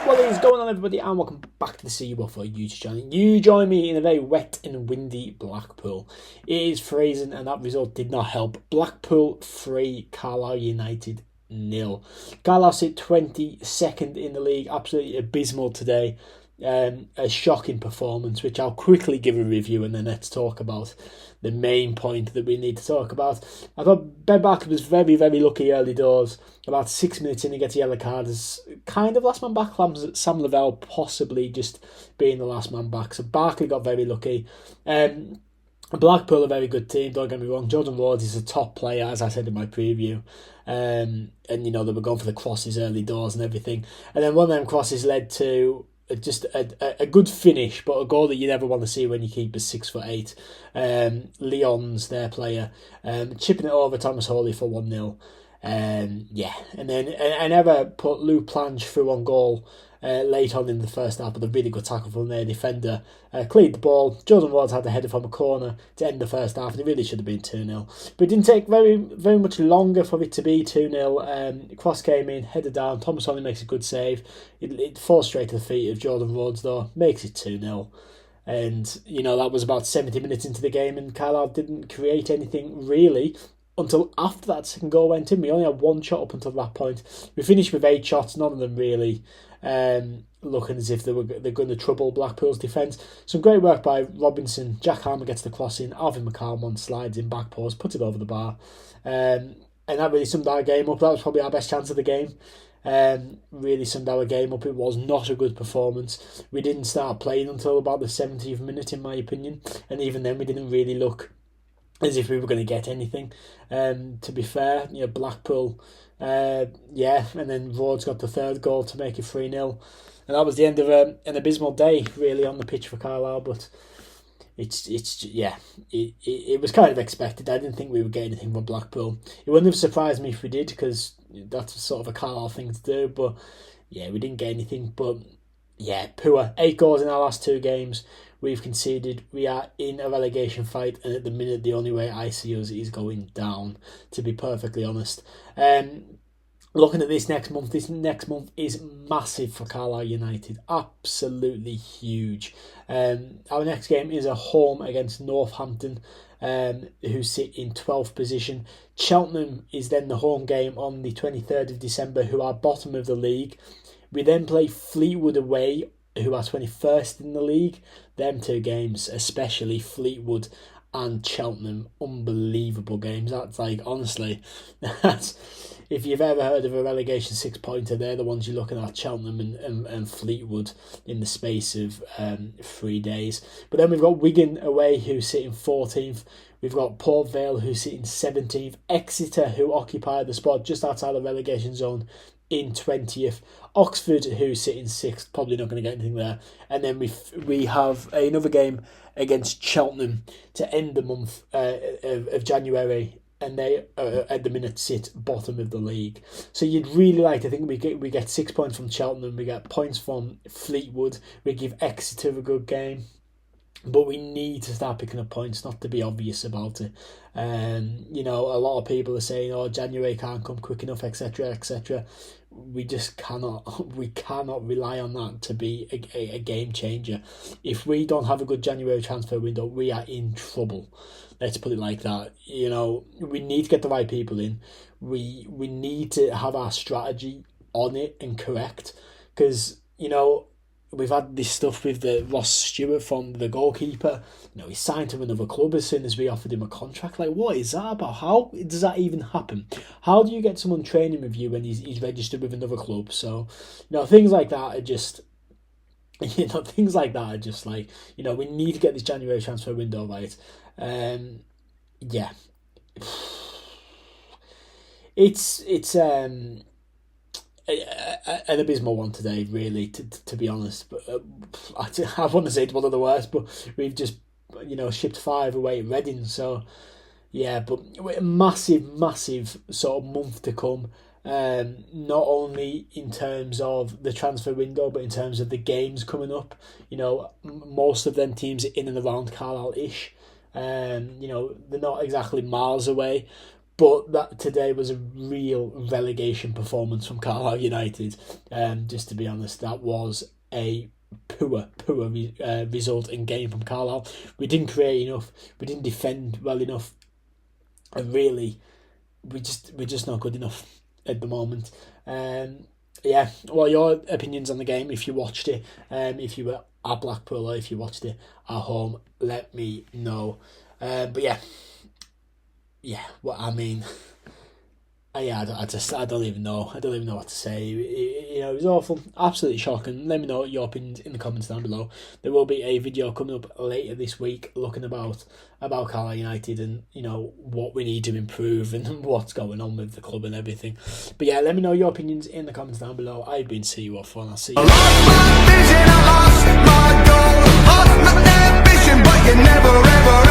What is going on, everybody, and welcome back to the See You Waffle YouTube channel. You join me in a very wet and windy Blackpool. It is freezing, and that result did not help. Blackpool 3, Carlisle United 0. Carlisle sit 22nd in the league, absolutely abysmal today. A shocking performance, which I'll quickly give a review, and then let's talk about the main point that we need to talk about. I thought Ben Barker was very, very lucky early doors. About 6 minutes in, he gets a yellow card as kind of last man back. Sam Lavelle possibly just being the last man back. So Barker got very lucky. Blackpool are a very good team, don't get me wrong. Jordan Ward is a top player, as I said in my preview. And, you know, they were going for the crosses early doors and everything. And then one of them crosses led to just a good finish, but a goal that you never want to see when you keep a 6'8". Leon's their player, chipping it over Thomas Hawley for 1-0. And then I never put Lou Planche through on goal late on in the first half, but a really good tackle from their defender. Cleared the ball. Jordan Ward had the header from a corner to end the first half, and it really should have been 2-0. But it didn't take very, very much longer for it to be 2-0. Cross came in, headed down. Thomas Hawley makes a good save. It falls straight to the feet of Jordan Rhodes, though, makes it 2-0. And, you know, that was about 70 minutes into the game, and Carlisle didn't create anything really until after that second goal went in. We only had one shot up until that point. We finished with 8 shots, none of them really looking as if they're going to trouble Blackpool's defence. Some great work by Robinson. Jack Harmer gets the cross in. Alvin McCalmont slides in back post, puts it over the bar. And that really summed our game up. That was probably our best chance of the game. Really summed our game up. It was not a good performance. We didn't start playing until about the 70th minute, in my opinion. And even then, we didn't really look as if we were going to get anything. To be fair, you know, Blackpool, and then Rhodes got the third goal to make it 3-0. And that was the end of an abysmal day, really, on the pitch for Carlisle. But it was kind of expected. I didn't think we would get anything from Blackpool. It wouldn't have surprised me if we did, because that's sort of a Carlisle thing to do. But yeah, we didn't get anything. But yeah, poor. 8 goals in our last 2 games. We've conceded. We are in a relegation fight, and at the minute, the only way I see us is going down, to be perfectly honest. Looking at this next month is massive for Carlisle United. Absolutely huge. Our next game is a home against Northampton, who sit in 12th position. Cheltenham is then the home game on the 23rd of December, who are bottom of the league. We then play Fleetwood away, who are 21st in the league. Them 2 games, especially Fleetwood and Cheltenham, unbelievable games. That's like, honestly, if you've ever heard of a relegation 6-pointer, they're the ones you're looking at, Cheltenham and Fleetwood, in the space of 3 days. But then we've got Wigan away, who sit in 14th. We've got Port Vale, who sit in 17th. Exeter, who occupy the spot just outside the relegation zone, in 20th. Oxford, who sit in 6th, probably not going to get anything there. And then we have another game against Cheltenham to end the month of January, and they at the minute sit bottom of the league. So you'd really like to think we get 6 points from Cheltenham, we get points from Fleetwood, we give Exeter a good game. But we need to start picking up points, not to be obvious about it. You know, a lot of people are saying, "Oh, January can't come quick enough," etc., etc. We just cannot. We cannot rely on that to be a game changer. If we don't have a good January transfer window, we are in trouble. Let's put it like that. You know, we need to get the right people in. We need to have our strategy on it and correct, because, you know, we've had this stuff with the Ross Stewart from the goalkeeper. You know, he signed to another club as soon as we offered him a contract. Like, what is that about? How does that even happen? How do you get someone training with you when he's registered with another club? So, you know, things like that are just, you know, things like that are just like, you know, we need to get this January transfer window right. Yeah. It's an abysmal one today, really, to be honest. But I want to say it's one of the worst, but we've just, you know, shipped 5 away at Reading. So, yeah, but massive sort of month to come. Not only in terms of the transfer window, but in terms of the games coming up. You know, most of them teams are in and around Carlisle-ish. You know, they're not exactly miles away, But that today was a real relegation performance from Carlisle United. Just to be honest, that was a poor result and game from Carlisle. We didn't create enough. We didn't defend well enough, and really, we're just not good enough at the moment. Yeah. Well, your opinions on the game if you watched it, if you were at Blackpool or if you watched it at home, let me know. But yeah. What I mean. Yeah, I don't even know. I don't even know what to say. It was awful, absolutely shocking. Let me know your opinions in the comments down below. There will be a video coming up later this week looking about Carlisle United and what we need to improve and what's going on with the club and everything. But yeah, let me know your opinions in the comments down below. I've been See You Off, and I'll see you. I lost my vision, I lost my goal, lost my ambition, but you never ever